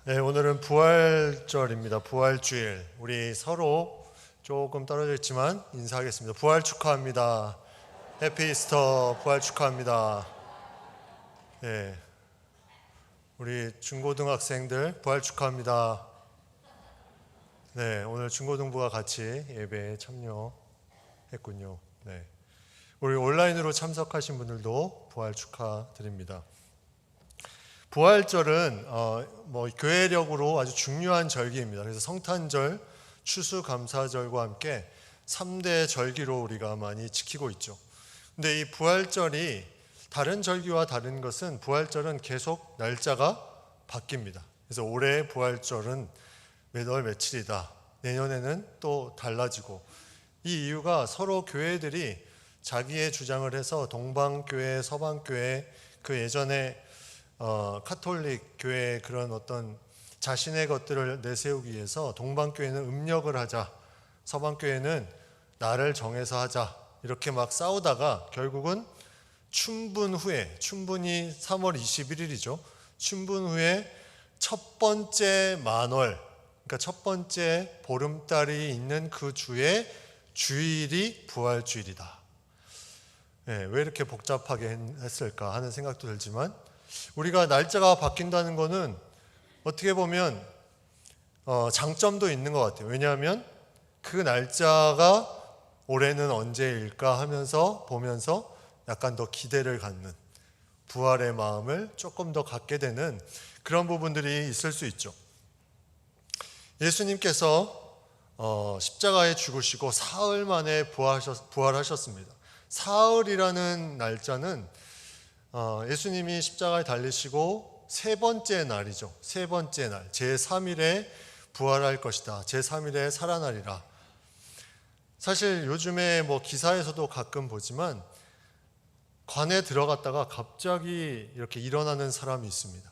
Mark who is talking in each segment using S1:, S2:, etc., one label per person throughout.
S1: 네, 오늘은 부활절입니다. 부활주일. 우리 서로 조금 떨어져 있지만 인사하겠습니다. 부활 축하합니다. 해피 이스터. 부활 축하합니다. 네, 우리 중고등학생들 부활 축하합니다. 네, 오늘 중고등부가 같이 예배에 참여했군요. 네, 우리 온라인으로 참석하신 분들도 부활 축하드립니다. 부활절은 교회력으로 아주 중요한 절기입니다. 그래서 성탄절, 추수감사절과 함께 3대 절기로 우리가 많이 지키고 있죠. 근데 이 부활절이 다른 절기와 다른 것은 부활절은 계속 날짜가 바뀝니다. 그래서 올해 부활절은 몇 월 며칠이다. 내년에는 또 달라지고, 이 이유가 서로 교회들이 자기의 주장을 해서 동방교회, 서방교회, 그 예전에 카톨릭 교회의 그런 어떤 자신의 것들을 내세우기 위해서 동방교회는 음력을 하자, 서방교회는 날을 정해서 하자, 이렇게 막 싸우다가 결국은 춘분 후에, 춘분이 3월 21일이죠. 춘분 후에 첫 번째 만월, 그러니까 첫 번째 보름달이 있는 그 주의 주일이 부활주일이다. 네, 왜 이렇게 복잡하게 했을까 하는 생각도 들지만, 우리가 날짜가 바뀐다는 것은 어떻게 보면 장점도 있는 것 같아요. 왜냐하면 그 날짜가 올해는 언제일까 하면서 보면서 약간 더 기대를 갖는, 부활의 마음을 조금 더 갖게 되는 그런 부분들이 있을 수 있죠. 예수님께서 십자가에 죽으시고 사흘 만에 부활하셨습니다. 사흘이라는 날짜는 예수님이 십자가에 달리시고 세 번째 날이죠. 세 번째 날, 제3일에 부활할 것이다. 제3일에 살아나리라. 사실 요즘에 기사에서도 가끔 보지만 관에 들어갔다가 갑자기 이렇게 일어나는 사람이 있습니다.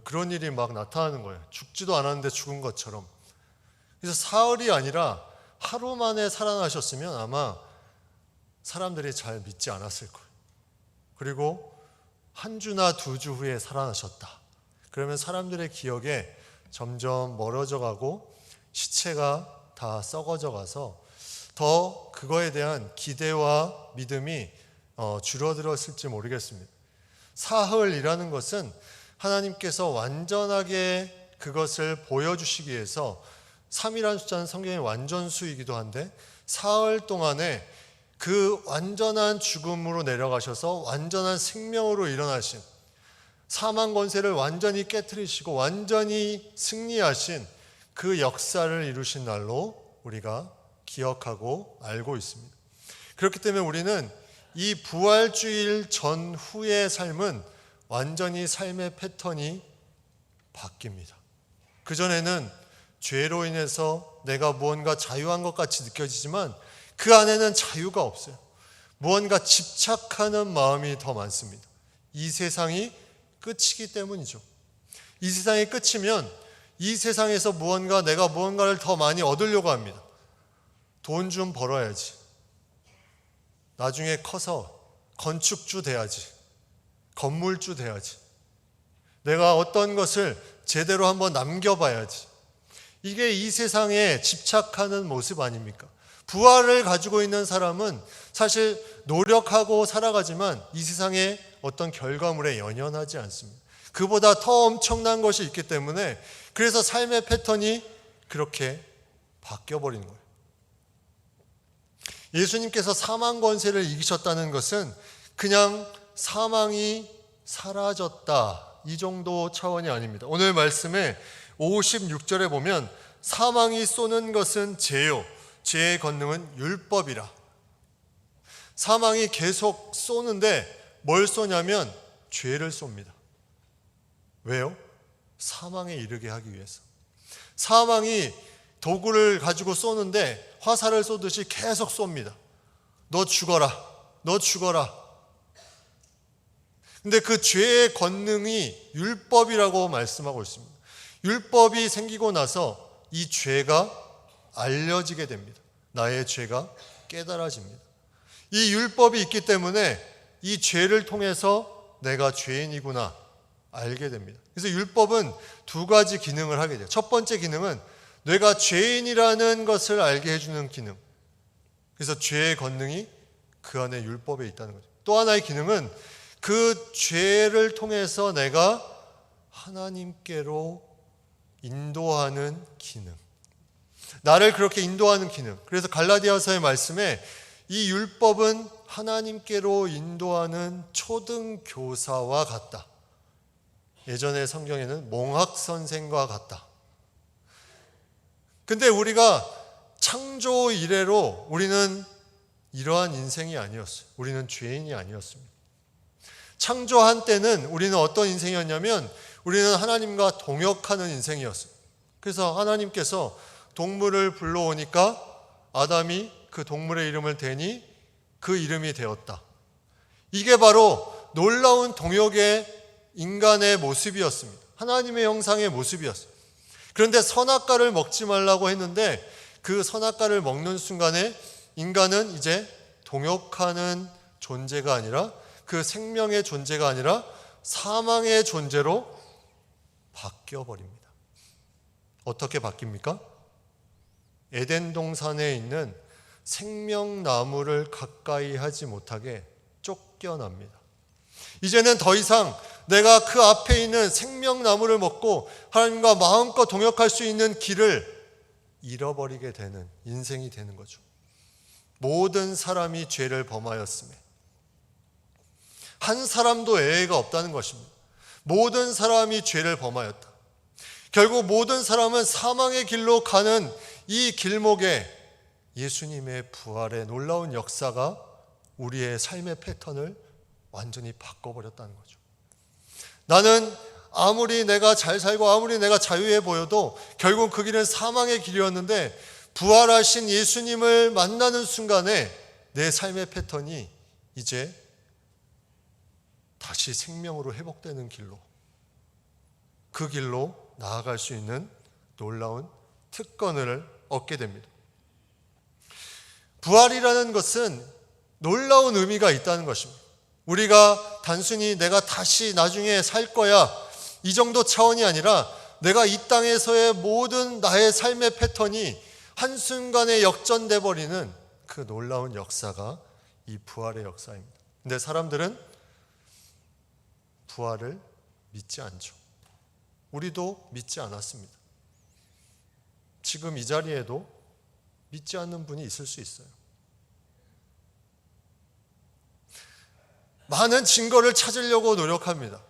S1: 그런 일이 막 나타나는 거예요. 죽지도 않았는데 죽은 것처럼. 그래서 사흘이 아니라 하루 만에 살아나셨으면 아마 사람들이 잘 믿지 않았을 거예요. 그리고 한 주나 두 주 후에 살아나셨다. 그러면 사람들의 기억에 점점 멀어져 가고 시체가 다 썩어져 가서 더 그거에 대한 기대와 믿음이 줄어들었을지 모르겠습니다. 사흘이라는 것은 하나님께서 완전하게 그것을 보여주시기 위해서, 3이라는 숫자는 성경의 완전수이기도 한데 사흘 동안에 그 완전한 죽음으로 내려가셔서 완전한 생명으로 일어나신, 사망 권세를 완전히 깨트리시고 완전히 승리하신 그 역사를 이루신 날로 우리가 기억하고 알고 있습니다. 그렇기 때문에 우리는 이 부활주일 전후의 삶은 완전히 삶의 패턴이 바뀝니다. 그전에는 죄로 인해서 내가 무언가 자유한 것 같이 느껴지지만 그 안에는 자유가 없어요. 무언가 집착하는 마음이 더 많습니다. 이 세상이 끝이기 때문이죠. 이 세상이 끝이면 이 세상에서 내가 무언가를 더 많이 얻으려고 합니다. 돈 좀 벌어야지. 나중에 커서 건축주 돼야지. 건물주 돼야지. 내가 어떤 것을 제대로 한번 남겨봐야지. 이게 이 세상에 집착하는 모습 아닙니까? 부활을 가지고 있는 사람은 사실 노력하고 살아가지만 이 세상의 어떤 결과물에 연연하지 않습니다. 그보다 더 엄청난 것이 있기 때문에, 그래서 삶의 패턴이 그렇게 바뀌어버리는 거예요. 예수님께서 사망 권세를 이기셨다는 것은 그냥 사망이 사라졌다, 이 정도 차원이 아닙니다. 오늘 말씀에 56절에 보면 사망이 쏘는 것은 죄요, 죄의 권능은 율법이라. 사망이 계속 쏘는데 뭘 쏘냐면 죄를 쏩니다. 왜요? 사망에 이르게 하기 위해서. 사망이 도구를 가지고 쏘는데 화살을 쏘듯이 계속 쏩니다. 너 죽어라, 너 죽어라. 근데 그 죄의 권능이 율법이라고 말씀하고 있습니다. 율법이 생기고 나서 이 죄가 알려지게 됩니다. 나의 죄가 깨달아집니다. 이 율법이 있기 때문에 이 죄를 통해서 내가 죄인이구나, 알게 됩니다. 그래서 율법은 두 가지 기능을 하게 돼요. 첫 번째 기능은 내가 죄인이라는 것을 알게 해주는 기능. 그래서 죄의 권능이 그 안에 율법에 있다는 거죠. 또 하나의 기능은 그 죄를 통해서 내가 하나님께로 인도하는 기능. 나를 그렇게 인도하는 기능. 그래서 갈라디아서의 말씀에 이 율법은 하나님께로 인도하는 초등교사와 같다. 예전의 성경에는 몽학선생과 같다. 근데 우리가 창조 이래로 우리는 이러한 인생이 아니었어요. 우리는 죄인이 아니었습니다. 창조한 때는 우리는 어떤 인생이었냐면 우리는 하나님과 동역하는 인생이었어요. 그래서 하나님께서 동물을 불러오니까 아담이 그 동물의 이름을 대니 그 이름이 되었다. 이게 바로 놀라운 동역의 인간의 모습이었습니다. 하나님의 형상의 모습이었어요. 그런데 선악과를 먹지 말라고 했는데 그 선악과를 먹는 순간에 인간은 이제 동역하는 존재가 아니라 그 생명의 존재가 아니라 사망의 존재로 바뀌어버립니다. 어떻게 바뀝니까? 에덴 동산에 있는 생명나무를 가까이 하지 못하게 쫓겨납니다. 이제는 더 이상 내가 그 앞에 있는 생명나무를 먹고 하나님과 마음껏 동역할 수 있는 길을 잃어버리게 되는 인생이 되는 거죠. 모든 사람이 죄를 범하였음에 한 사람도 예외가 없다는 것입니다. 모든 사람이 죄를 범하였다. 결국 모든 사람은 사망의 길로 가는 이 길목에 예수님의 부활의 놀라운 역사가 우리의 삶의 패턴을 완전히 바꿔버렸다는 거죠. 나는 아무리 내가 잘 살고 아무리 내가 자유해 보여도 결국 그 길은 사망의 길이었는데 부활하신 예수님을 만나는 순간에 내 삶의 패턴이 이제 다시 생명으로 회복되는 길로, 그 길로 나아갈 수 있는 놀라운 특권을 얻게 됩니다. 부활이라는 것은 놀라운 의미가 있다는 것입니다. 우리가 단순히 내가 다시 나중에 살 거야 이 정도 차원이 아니라 내가 이 땅에서의 모든 나의 삶의 패턴이 한순간에 역전돼 버리는 그 놀라운 역사가 이 부활의 역사입니다. 근데 사람들은 부활을 믿지 않죠. 우리도 믿지 않았습니다. 지금 이 자리에도 믿지 않는 분이 있을 수 있어요. 많은 증거를 찾으려고 노력합니다.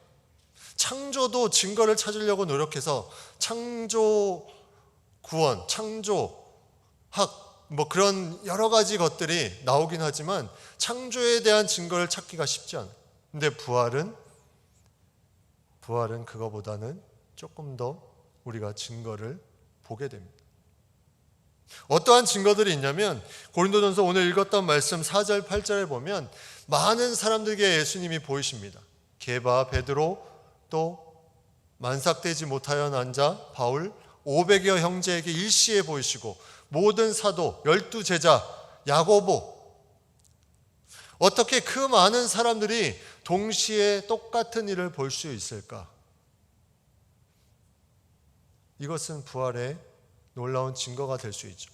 S1: 창조도 증거를 찾으려고 노력해서 창조 구원, 창조학 뭐 그런 여러 가지 것들이 나오긴 하지만 창조에 대한 증거를 찾기가 쉽지 않아요. 근데 부활은 그거보다는 조금 더 우리가 증거를 보게 됩니다. 어떠한 증거들이 있냐면 고린도전서 오늘 읽었던 말씀 4절 8절에 보면 많은 사람들에게 예수님이 보이십니다. 게바, 베드로, 또 만삭되지 못하여 난 자 바울, 500여 형제에게 일시에 보이시고 모든 사도, 12제자, 야고보. 어떻게 그 많은 사람들이 동시에 똑같은 일을 볼 수 있을까? 이것은 부활의 놀라운 증거가 될 수 있죠.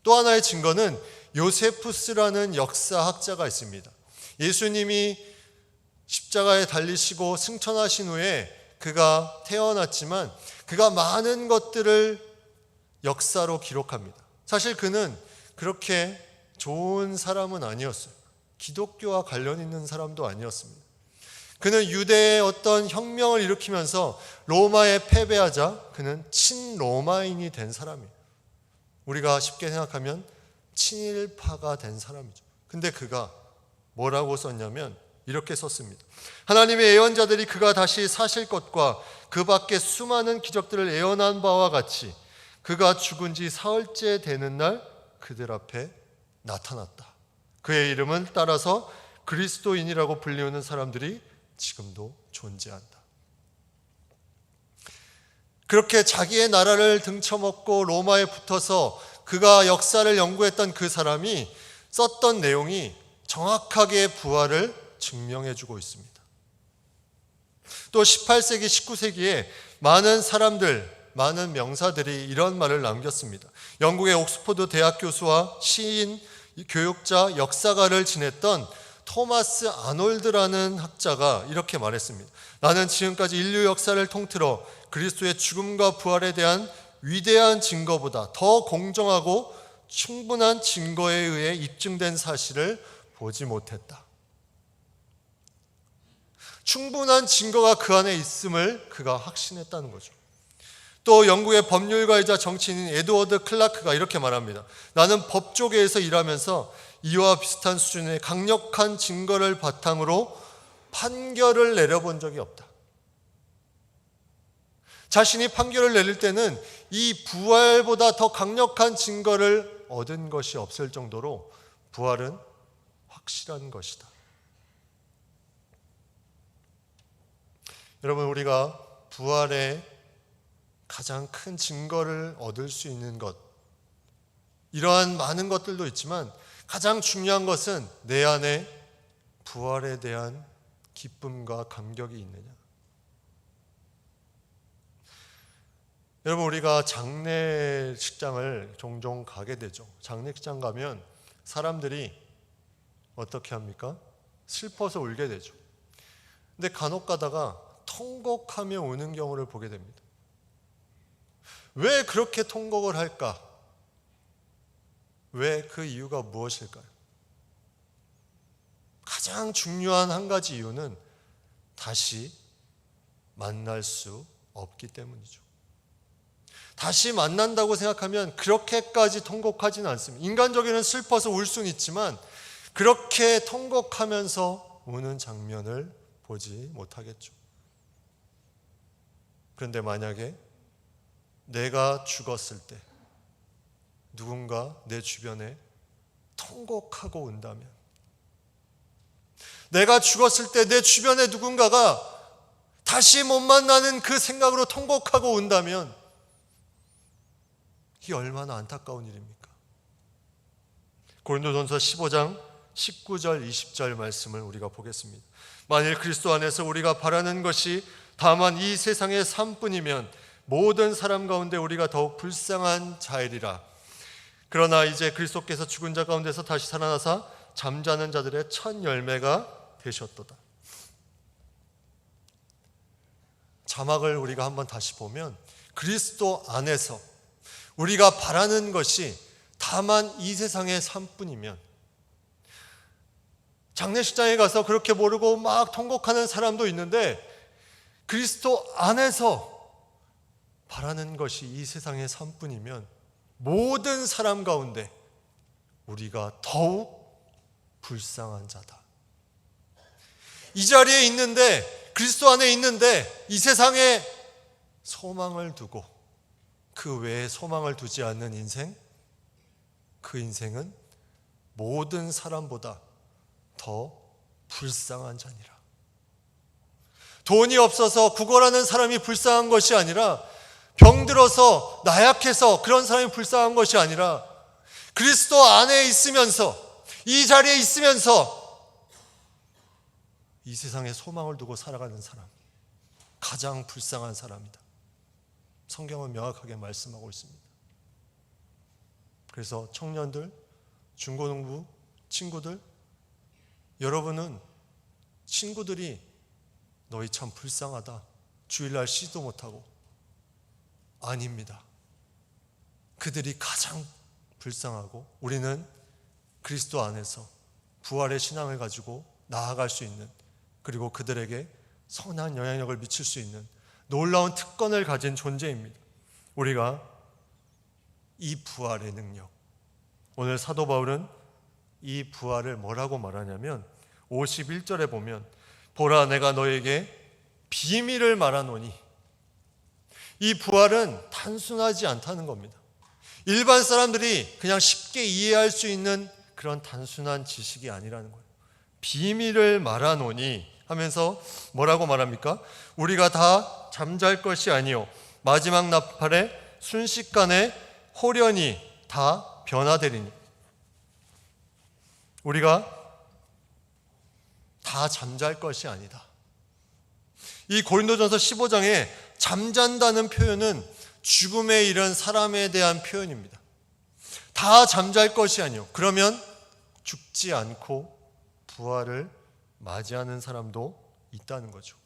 S1: 또 하나의 증거는 요세푸스라는 역사학자가 있습니다. 예수님이 십자가에 달리시고 승천하신 후에 그가 태어났지만 그가 많은 것들을 역사로 기록합니다. 사실 그는 그렇게 좋은 사람은 아니었어요. 기독교와 관련 있는 사람도 아니었습니다. 그는 유대의 어떤 혁명을 일으키면서 로마에 패배하자 그는 친로마인이 된 사람이에요. 우리가 쉽게 생각하면 친일파가 된 사람이죠. 근데 그가 뭐라고 썼냐면 이렇게 썼습니다. 하나님의 예언자들이 그가 다시 사실 것과 그 밖에 수많은 기적들을 예언한 바와 같이 그가 죽은 지 사흘째 되는 날 그들 앞에 나타났다. 그의 이름은 따라서 그리스도인이라고 불리우는 사람들이 지금도 존재한다. 그렇게 자기의 나라를 등쳐먹고 로마에 붙어서 그가 역사를 연구했던 그 사람이 썼던 내용이 정확하게 부활을 증명해주고 있습니다. 또 18세기, 19세기에 많은 사람들, 많은 명사들이 이런 말을 남겼습니다. 영국의 옥스퍼드 대학 교수와 시인, 교육자, 역사가를 지냈던 토마스 아놀드라는 학자가 이렇게 말했습니다. 나는 지금까지 인류 역사를 통틀어 그리스도의 죽음과 부활에 대한 위대한 증거보다 더 공정하고 충분한 증거에 의해 입증된 사실을 보지 못했다. 충분한 증거가 그 안에 있음을 그가 확신했다는 거죠. 또 영국의 법률가이자 정치인인 에드워드 클라크가 이렇게 말합니다. 나는 법조계에서 일하면서 이와 비슷한 수준의 강력한 증거를 바탕으로 판결을 내려본 적이 없다. 자신이 판결을 내릴 때는 이 부활보다 더 강력한 증거를 얻은 것이 없을 정도로 부활은 확실한 것이다. 여러분, 우리가 부활의 가장 큰 증거를 얻을 수 있는 것, 이러한 많은 것들도 있지만 가장 중요한 것은 내 안에 부활에 대한 기쁨과 감격이 있느냐. 여러분, 우리가 장례식장을 종종 가게 되죠. 장례식장 가면 사람들이 어떻게 합니까? 슬퍼서 울게 되죠. 근데 간혹 가다가 통곡하며 우는 경우를 보게 됩니다. 왜 그렇게 통곡을 할까? 왜 그 이유가 무엇일까요? 가장 중요한 한 가지 이유는 다시 만날 수 없기 때문이죠. 다시 만난다고 생각하면 그렇게까지 통곡하지는 않습니다. 인간적으로는 슬퍼서 울 수는 있지만 그렇게 통곡하면서 우는 장면을 보지 못하겠죠. 그런데 만약에 내가 죽었을 때 누군가 내 주변에 통곡하고 온다면, 내가 죽었을 때 내 주변에 누군가가 다시 못 만나는 그 생각으로 통곡하고 온다면 이게 얼마나 안타까운 일입니까? 고린도전서 15장 19절 20절 말씀을 우리가 보겠습니다. 만일 그리스도 안에서 우리가 바라는 것이 다만 이 세상의 삶뿐이면 모든 사람 가운데 우리가 더욱 불쌍한 자이리라. 그러나 이제 그리스도께서 죽은 자 가운데서 다시 살아나사 잠자는 자들의 첫 열매가 되셨도다. 자막을 우리가 한번 다시 보면 그리스도 안에서 우리가 바라는 것이 다만 이 세상의 삶뿐이면, 장례식장에 가서 그렇게 모르고 막 통곡하는 사람도 있는데 그리스도 안에서 바라는 것이 이 세상의 삶뿐이면 모든 사람 가운데 우리가 더욱 불쌍한 자다. 이 자리에 있는데, 그리스도 안에 있는데 이 세상에 소망을 두고 그 외에 소망을 두지 않는 인생, 그 인생은 모든 사람보다 더 불쌍한 자니라. 돈이 없어서 구걸하는 사람이 불쌍한 것이 아니라, 병들어서 나약해서 그런 사람이 불쌍한 것이 아니라, 그리스도 안에 있으면서, 이 자리에 있으면서 이 세상에 소망을 두고 살아가는 사람, 가장 불쌍한 사람이다. 성경은 명확하게 말씀하고 있습니다. 그래서 청년들, 중고등부 친구들, 여러분은 친구들이 너희 참 불쌍하다, 주일날 쉬지도 못하고, 아닙니다. 그들이 가장 불쌍하고 우리는 그리스도 안에서 부활의 신앙을 가지고 나아갈 수 있는, 그리고 그들에게 선한 영향력을 미칠 수 있는 놀라운 특권을 가진 존재입니다. 우리가 이 부활의 능력, 오늘 사도 바울은 이 부활을 뭐라고 말하냐면 51절에 보면, 보라 내가 너에게 비밀을 말하노니, 이 부활은 단순하지 않다는 겁니다. 일반 사람들이 그냥 쉽게 이해할 수 있는 그런 단순한 지식이 아니라는 거예요. 비밀을 말하노니 하면서 뭐라고 말합니까? 우리가 다 잠잘 것이 아니요 마지막 나팔에 순식간에 홀연히 다 변화되리니. 우리가 다 잠잘 것이 아니다. 이 고린도전서 15장에 잠잔다는 표현은 죽음에 이른 사람에 대한 표현입니다. 다 잠잘 것이 아니요. 그러면 죽지 않고 부활을 맞이하는 사람도 있다는 거죠.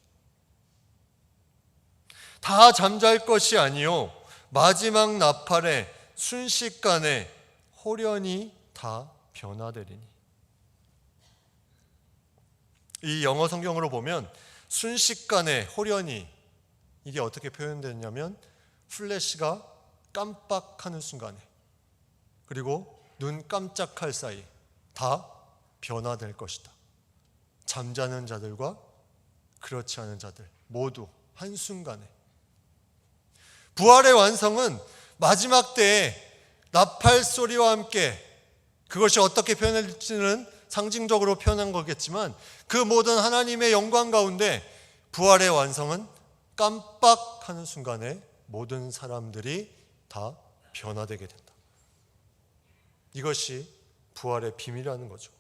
S1: 다 잠잘 것이 아니요. 마지막 나팔에 순식간에 홀연히 다 변화되리니. 이 영어 성경으로 보면 순식간에 홀연히, 이게 어떻게 표현됐냐면 플래시가 깜빡하는 순간에, 그리고 눈 깜짝할 사이 다 변화될 것이다. 잠자는 자들과 그렇지 않은 자들 모두 한순간에. 부활의 완성은 마지막 때에 나팔 소리와 함께, 그것이 어떻게 표현될지는 상징적으로 표현한 거겠지만, 그 모든 하나님의 영광 가운데 부활의 완성은 깜빡하는 순간에 모든 사람들이 다 변화되게 된다. 이것이 부활의 비밀이라는 거죠.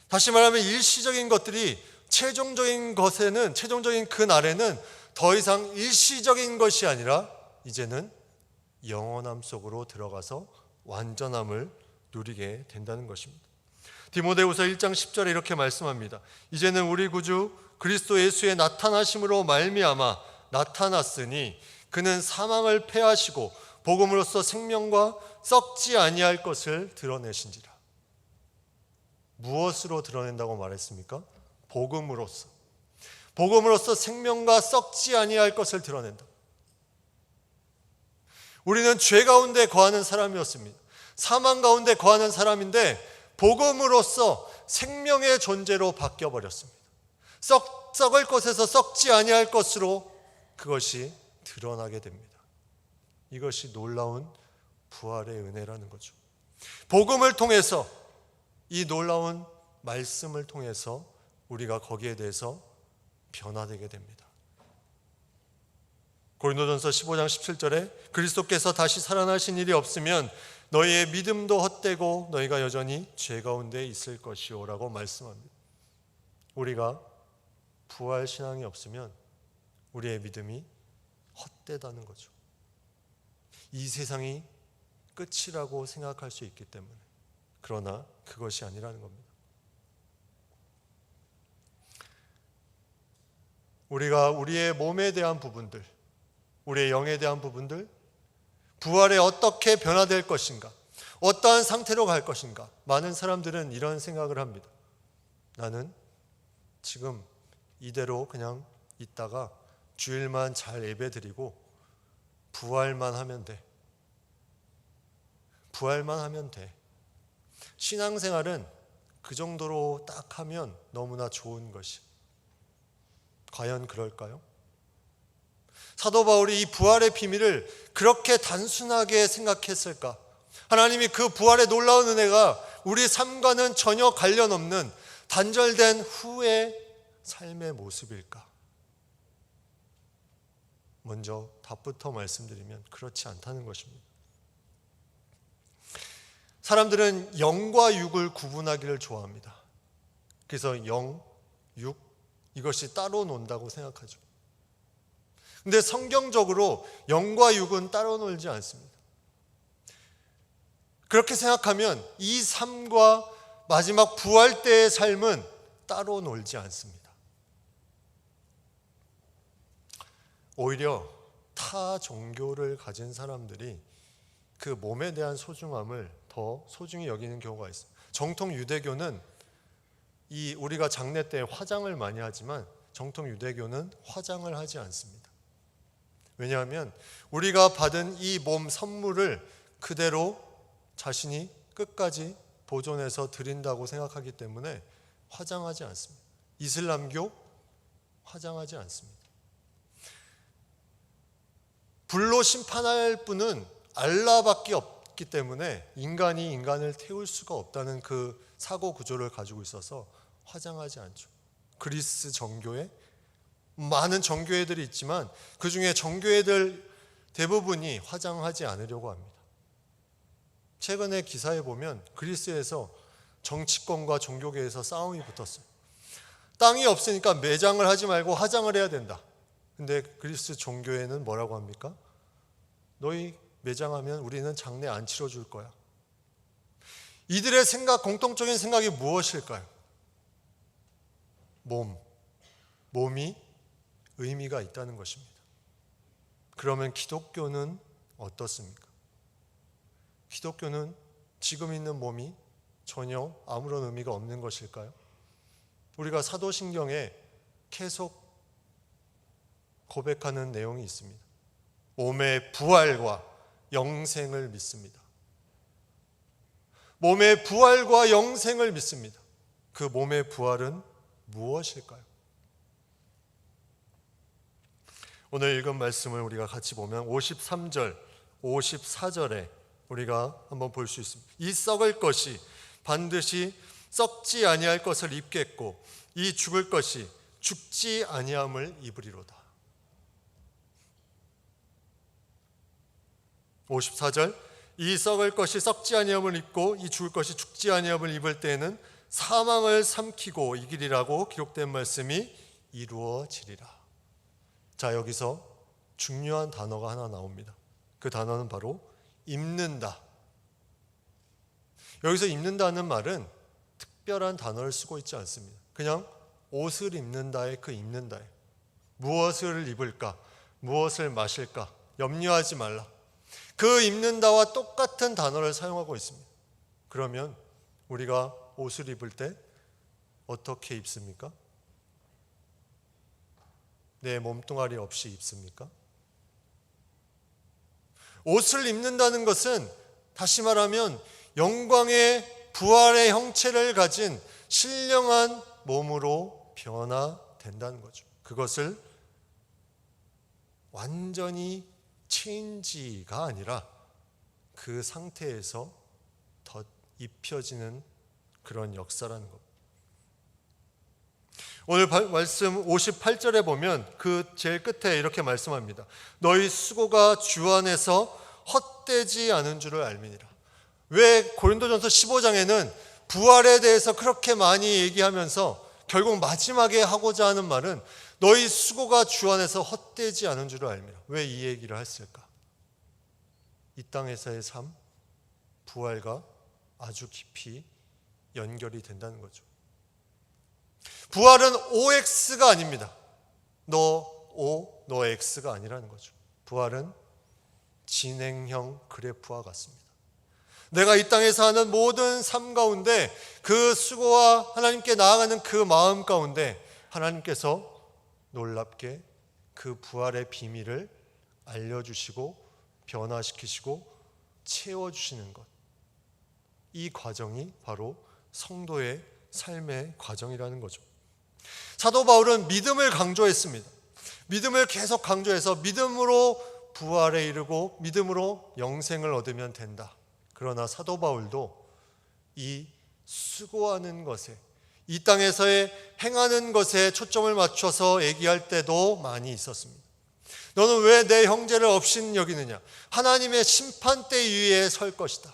S1: 다시 말하면 일시적인 것들이 최종적인 그 날에는 더 이상 일시적인 것이 아니라 이제는 영원함 속으로 들어가서 완전함을 누리게 된다는 것입니다. 디모데후서 1장 10절에 이렇게 말씀합니다. 이제는 우리 구주 그리스도 예수의 나타나심으로 말미암아 나타났으니 그는 사망을 패하시고 복음으로써 생명과 썩지 아니할 것을 드러내신지라. 무엇으로 드러낸다고 말했습니까? 복음으로써. 복음으로써 생명과 썩지 아니할 것을 드러낸다. 우리는 죄 가운데 거하는 사람이었습니다. 사망 가운데 거하는 사람인데 복음으로써 생명의 존재로 바뀌어버렸습니다. 썩을 것에서 썩지 아니할 것으로 그것이 드러나게 됩니다. 이것이 놀라운 부활의 은혜라는 거죠. 복음을 통해서, 이 놀라운 말씀을 통해서 우리가 거기에 대해서 변화되게 됩니다. 고린도전서 15장 17절에 그리스도께서 다시 살아나신 일이 없으면 너희의 믿음도 헛되고 너희가 여전히 죄 가운데 있을 것이오라고 말씀합니다. 우리가 부활 신앙이 없으면 우리의 믿음이 헛되다는 거죠. 이 세상이 끝이라고 생각할 수 있기 때문에. 그러나 그것이 아니라는 겁니다. 우리가 우리의 몸에 대한 부분들, 우리의 영에 대한 부분들, 부활에 어떻게 변화될 것인가, 어떠한 상태로 갈 것인가, 많은 사람들은 이런 생각을 합니다. 나는 지금 이대로 그냥 있다가 주일만 잘 예배드리고 부활만 하면 돼. 부활만 하면 돼. 신앙생활은 그 정도로 딱 하면 너무나 좋은 것이. 과연 그럴까요? 사도 바울이 이 부활의 비밀을 그렇게 단순하게 생각했을까? 하나님이 그 부활의 놀라운 은혜가 우리 삶과는 전혀 관련 없는 단절된 후의 삶의 모습일까? 먼저 답부터 말씀드리면 그렇지 않다는 것입니다. 사람들은 영과 육을 구분하기를 좋아합니다. 그래서 영, 육, 이것이 따로 논다고 생각하죠. 근데 성경적으로 영과 육은 따로 놀지 않습니다. 그렇게 생각하면 이 삶과 마지막 부활 때의 삶은 따로 놀지 않습니다. 오히려 타 종교를 가진 사람들이 그 몸에 대한 소중함을 더 소중히 여기는 경우가 있습니다. 정통 유대교는 우리가 장례 때 화장을 많이 하지만 정통 유대교는 화장을 하지 않습니다. 왜냐하면 우리가 받은 이 몸 선물을 그대로 자신이 끝까지 보존해서 드린다고 생각하기 때문에 화장하지 않습니다. 이슬람교 화장하지 않습니다. 불로 심판할 분은 알라밖에 없기 때문에 인간이 인간을 태울 수가 없다는 그 사고 구조를 가지고 있어서 화장하지 않죠. 그리스 정교회, 많은 정교회들이 있지만 그 중에 정교회들 대부분이 화장하지 않으려고 합니다. 최근에 기사에 보면 그리스에서 정치권과 종교계에서 싸움이 붙었어요. 땅이 없으니까 매장을 하지 말고 화장을 해야 된다. 근데 그리스 종교에는 뭐라고 합니까? 너희 매장하면 우리는 장례 안 치러줄 거야. 이들의 생각, 공통적인 생각이 무엇일까요? 몸이 의미가 있다는 것입니다. 그러면 기독교는 어떻습니까? 기독교는 지금 있는 몸이 전혀 아무런 의미가 없는 것일까요? 우리가 사도신경에 계속 고백하는 내용이 있습니다. 몸의 부활과 영생을 믿습니다. 몸의 부활과 영생을 믿습니다. 그 몸의 부활은 무엇일까요? 오늘 읽은 말씀을 우리가 같이 보면 53절, 54절에 우리가 한번 볼 수 있습니다. 이 썩을 것이 반드시 썩지 아니할 것을 입겠고 이 죽을 것이 죽지 아니함을 입으리로다. 54절, 이 썩을 것이 썩지 아니함을 입고 이 죽을 것이 죽지 아니함을 입을 때에는 사망을 삼키고 이기리라고 기록된 말씀이 이루어지리라. 자, 여기서 중요한 단어가 하나 나옵니다. 그 단어는 바로 입는다. 여기서 입는다는 말은 특별한 단어를 쓰고 있지 않습니다. 그냥 옷을 입는다의 그 입는다예요. 무엇을 입을까? 무엇을 마실까? 염려하지 말라. 그 입는다와 똑같은 단어를 사용하고 있습니다. 그러면 우리가 옷을 입을 때 어떻게 입습니까? 내 몸뚱아리 없이 입습니까? 옷을 입는다는 것은 다시 말하면 영광의 부활의 형체를 가진 신령한 몸으로 변화된다는 거죠. 그것을 완전히 체인지가 아니라 그 상태에서 더 입혀지는 그런 역사라는 겁니다. 오늘 말씀 58절에 보면 그 제일 끝에 이렇게 말씀합니다. 너희 수고가 주 안에서 헛되지 않은 줄을 알미니라. 왜 고린도전서 15장에는 부활에 대해서 그렇게 많이 얘기하면서 결국 마지막에 하고자 하는 말은 너희 수고가 주 안에서 헛되지 않은 줄을 알미라. 왜 이 얘기를 했을까? 이 땅에서의 삶, 부활과 아주 깊이 연결이 된다는 거죠. 부활은 OX가 아닙니다. 너 O, 너 X가 아니라는 거죠. 부활은 진행형 그래프와 같습니다. 내가 이 땅에서 하는 모든 삶 가운데 그 수고와 하나님께 나아가는 그 마음 가운데 하나님께서 놀랍게 그 부활의 비밀을 알려주시고 변화시키시고 채워주시는 것. 이 과정이 바로 성도의 삶의 과정이라는 거죠. 사도 바울은 믿음을 강조했습니다. 믿음을 계속 강조해서 믿음으로 부활에 이르고 믿음으로 영생을 얻으면 된다. 그러나 사도 바울도 이 수고하는 것에, 이 땅에서의 행하는 것에 초점을 맞춰서 얘기할 때도 많이 있었습니다. 너는 왜 내 형제를 업신 여기느냐? 하나님의 심판대 위에 설 것이다.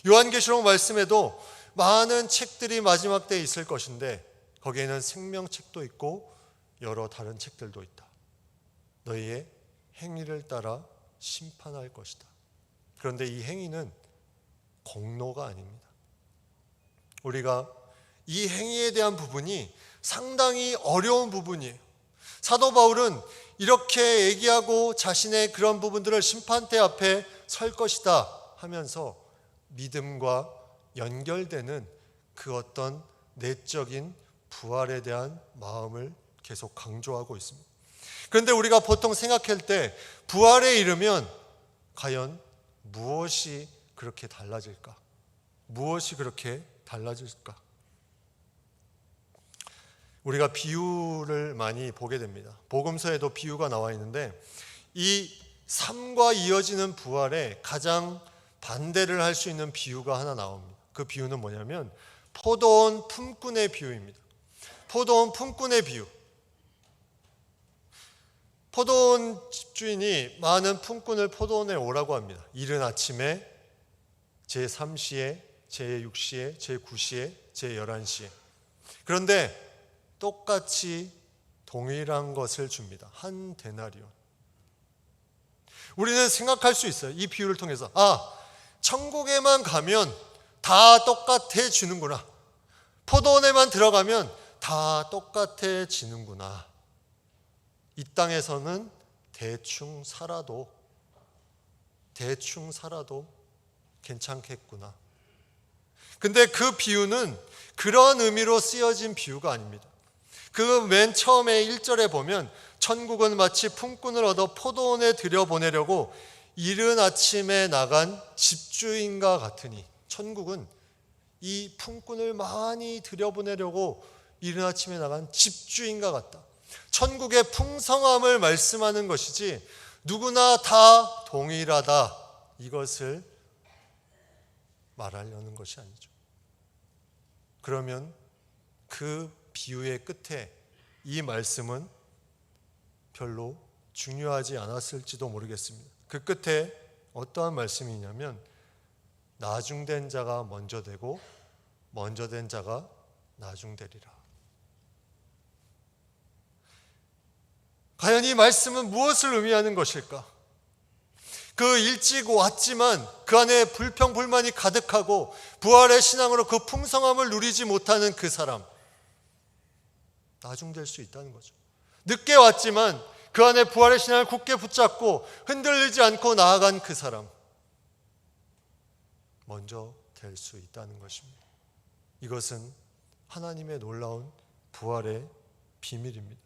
S1: 요한계시록 말씀에도 많은 책들이 마지막 때에 있을 것인데 거기에는 생명책도 있고 여러 다른 책들도 있다. 너희의 행위를 따라 심판할 것이다. 그런데 이 행위는 공로가 아닙니다. 우리가 이 행위에 대한 부분이 상당히 어려운 부분이에요. 사도 바울은 이렇게 얘기하고 자신의 그런 부분들을 심판대 앞에 설 것이다 하면서 믿음과 연결되는 그 어떤 내적인 부활에 대한 마음을 계속 강조하고 있습니다. 그런데 우리가 보통 생각할 때 부활에 이르면 과연 무엇이 그렇게 달라질까? 무엇이 그렇게 달라질까? 우리가 비유를 많이 보게 됩니다. 복음서에도 비유가 나와 있는데 이 삶과 이어지는 부활에 가장 반대를 할 수 있는 비유가 하나 나옵니다. 그 비유는 뭐냐면 포도원 품꾼의 비유입니다. 포도원 품꾼의 비유. 포도원 집주인이 많은 품꾼을 포도원에 오라고 합니다. 이른 아침에 제3시에, 제6시에, 제9시에, 제11시에. 그런데 똑같이 동일한 것을 줍니다. 한 데나리온. 우리는 생각할 수 있어요. 이 비유를 통해서 천국에만 가면 다 똑같아지는구나. 포도원에만 들어가면 다 똑같아지는구나. 이 땅에서는 대충 살아도 괜찮겠구나. 근데 그 비유는 그런 의미로 쓰여진 비유가 아닙니다. 그 맨 처음에 1절에 보면 천국은 마치 품꾼을 얻어 포도원에 들여보내려고 이른 아침에 나간 집주인과 같으니, 천국은 이 품꾼을 많이 들여보내려고 이른 아침에 나간 집주인과 같다. 천국의 풍성함을 말씀하는 것이지 누구나 다 동일하다, 이것을 말하려는 것이 아니죠. 그러면 그 비유의 끝에 이 말씀은 별로 중요하지 않았을지도 모르겠습니다. 그 끝에 어떠한 말씀이냐면 나중된 자가 먼저 되고 먼저 된 자가 나중되리라. 과연 이 말씀은 무엇을 의미하는 것일까? 그 일찍 왔지만 그 안에 불평불만이 가득하고 부활의 신앙으로 그 풍성함을 누리지 못하는 그 사람, 나중될 수 있다는 거죠. 늦게 왔지만 그 안에 부활의 신앙을 굳게 붙잡고 흔들리지 않고 나아간 그 사람, 먼저 될 수 있다는 것입니다. 이것은 하나님의 놀라운 부활의 비밀입니다.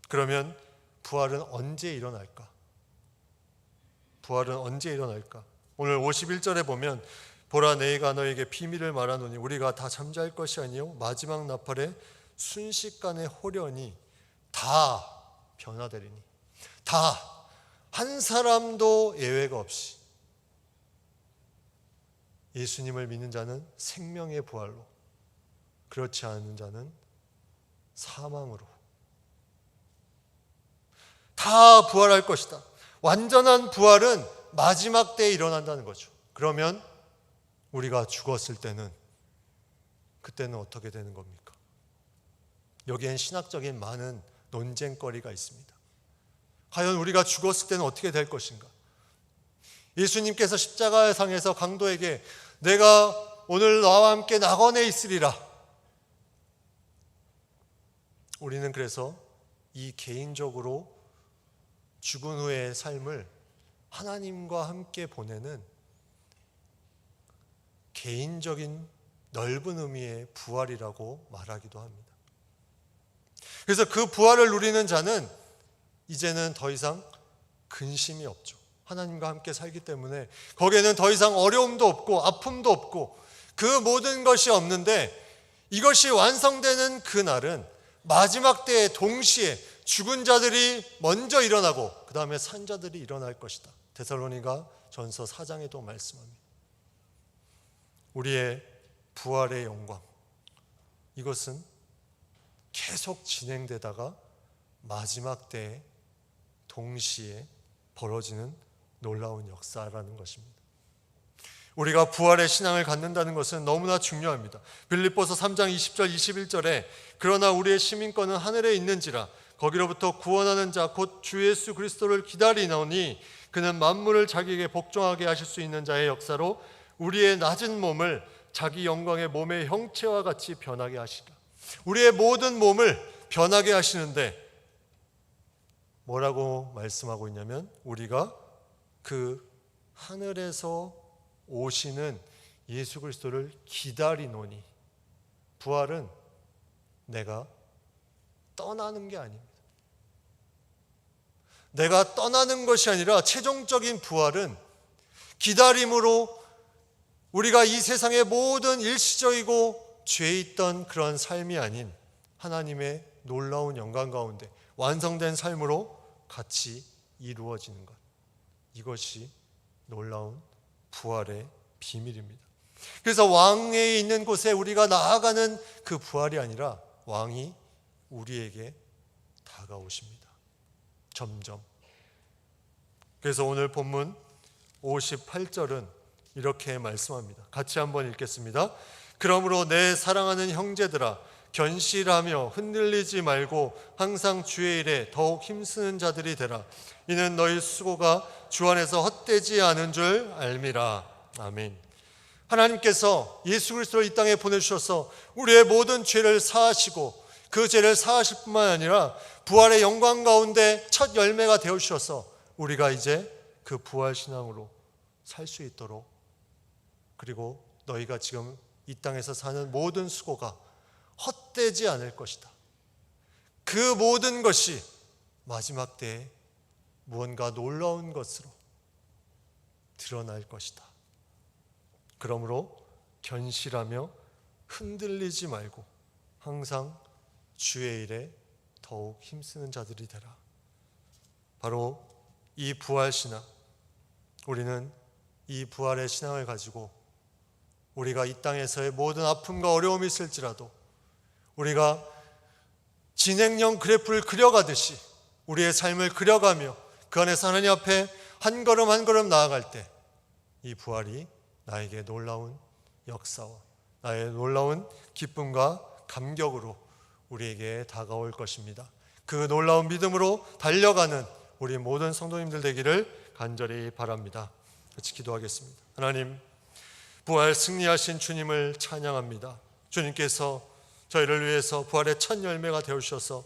S1: 그러면 부활은 언제 일어날까? 부활은 언제 일어날까? 오늘 51절에 보면 보라, 내가 너에게 비밀을 말하노니 우리가 다 잠잘 것이 아니요 마지막 나팔에 순식간에 호련히 다 변화되리니, 다 한 사람도 예외가 없이 예수님을 믿는 자는 생명의 부활로, 그렇지 않은 자는 사망으로 다 부활할 것이다. 완전한 부활은 마지막 때에 일어난다는 거죠. 그러면 우리가 죽었을 때는, 그때는 어떻게 되는 겁니까? 여기엔 신학적인 많은 논쟁거리가 있습니다. 과연 우리가 죽었을 때는 어떻게 될 것인가? 예수님께서 십자가상에서 강도에게 내가 오늘 나와 함께 낙원에 있으리라. 우리는 그래서 이 개인적으로 죽은 후의 삶을 하나님과 함께 보내는 개인적인 넓은 의미의 부활이라고 말하기도 합니다. 그래서 그 부활을 누리는 자는 이제는 더 이상 근심이 없죠. 하나님과 함께 살기 때문에 거기에는 더 이상 어려움도 없고 아픔도 없고 그 모든 것이 없는데, 이것이 완성되는 그날은 마지막 때에 동시에 죽은 자들이 먼저 일어나고 그 다음에 산 자들이 일어날 것이다. 데살로니가 전서 4장에도 말씀합니다. 우리의 부활의 영광, 이것은 계속 진행되다가 마지막 때에 동시에 벌어지는 놀라운 역사라는 것입니다. 우리가 부활의 신앙을 갖는다는 것은 너무나 중요합니다. 빌립보서 3장 20절 21절에 그러나 우리의 시민권은 하늘에 있는지라 거기로부터 구원하는 자 곧 주 예수 그리스도를 기다리노니 그는 만물을 자기에게 복종하게 하실 수 있는 자의 역사로 우리의 낮은 몸을 자기 영광의 몸의 형체와 같이 변하게 하시라. 우리의 모든 몸을 변하게 하시는데 뭐라고 말씀하고 있냐면 우리가 그 하늘에서 오시는 예수 그리스도를 기다리노니, 부활은 내가 떠나는 게 아닙니다. 내가 떠나는 것이 아니라 최종적인 부활은 기다림으로 우리가 이 세상의 모든 일시적이고 죄 있던 그런 삶이 아닌 하나님의 놀라운 영광 가운데 완성된 삶으로 같이 이루어지는 것, 이것이 놀라운 부활의 비밀입니다. 그래서 왕에 있는 곳에 우리가 나아가는 그 부활이 아니라 왕이 우리에게 다가오십니다. 점점. 그래서 오늘 본문 58절은 이렇게 말씀합니다. 같이 한번 읽겠습니다. 그러므로 내 사랑하는 형제들아, 견실하며 흔들리지 말고 항상 주의 일에 더욱 힘쓰는 자들이 되라. 이는 너희 수고가 주 안에서 헛되지 않은 줄 알미라. 아멘. 하나님께서 예수 그리스도를 이 땅에 보내주셔서 우리의 모든 죄를 사하시고 그 죄를 사하실 뿐만 아니라 부활의 영광 가운데 첫 열매가 되어주셔서 우리가 이제 그 부활신앙으로 살 수 있도록, 그리고 너희가 지금 이 땅에서 사는 모든 수고가 헛되지 않을 것이다. 그 모든 것이 마지막 때에 무언가 놀라운 것으로 드러날 것이다. 그러므로 견실하며 흔들리지 말고 항상 주의 일에 더욱 힘쓰는 자들이 되라. 바로 이 부활신앙, 우리는 이 부활의 신앙을 가지고 우리가 이 땅에서의 모든 아픔과 어려움이 있을지라도 우리가 진행형 그래프를 그려가듯이 우리의 삶을 그려가며 그 안에서 하나님 앞에 한 걸음 한 걸음 나아갈 때 이 부활이 나에게 놀라운 역사와 나의 놀라운 기쁨과 감격으로 우리에게 다가올 것입니다. 그 놀라운 믿음으로 달려가는 우리 모든 성도님들 되기를 간절히 바랍니다. 같이 기도하겠습니다. 하나님, 부활 승리하신 주님을 찬양합니다. 주님께서 저희를 위해서 부활의 첫 열매가 되어주셔서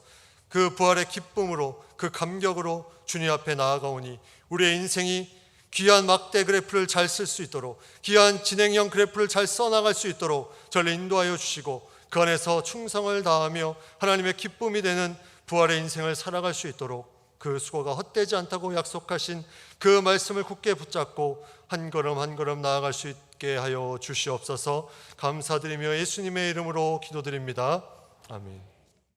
S1: 그 부활의 기쁨으로, 그 감격으로 주님 앞에 나아가오니 우리의 인생이 귀한 막대 그래프를 잘 쓸 수 있도록, 귀한 진행형 그래프를 잘 써나갈 수 있도록 저를 인도하여 주시고 그 안에서 충성을 다하며 하나님의 기쁨이 되는 부활의 인생을 살아갈 수 있도록 그 수고가 헛되지 않다고 약속하신 그 말씀을 굳게 붙잡고 한 걸음 한 걸음 나아갈 수 있게 하여 주시옵소서. 감사드리며 예수님의 이름으로 기도드립니다. 아멘.